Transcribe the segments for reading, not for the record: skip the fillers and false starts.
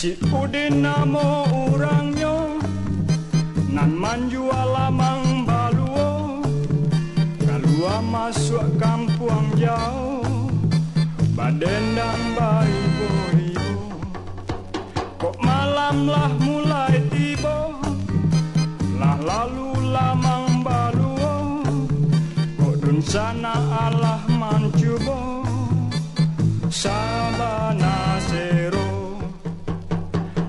Si Udin namo urangnya nan manjua lamang baluo, kalua masuk kampung jauh badendang baibo-ibo. Kok malam lah mulai tiba, lah lalu lamang baluo, kok dun sana Allah mancubo sabana sero.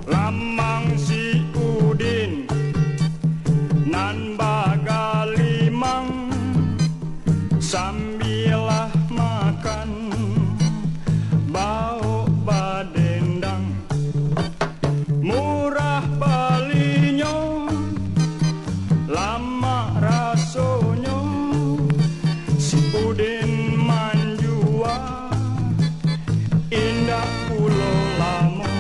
Lamang si Udin nan bagalimang sambilah makan bau badendang. Murah balinyo lama rasonyo, si Udin manjua indah pulau lamo.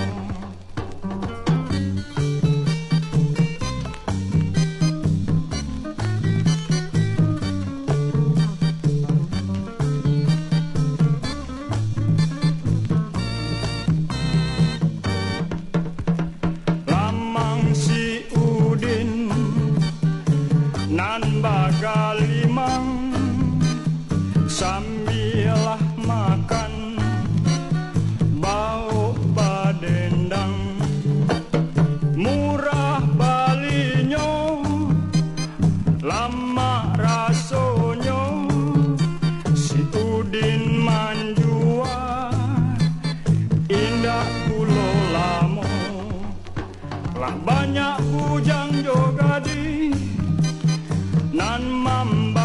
Nan bagalimang sambilah makan bau badendang. Murah balinyo lama rasonyo, si Udin manjua indah pulau lamo. Lah banyak bujang jogadi nan mamba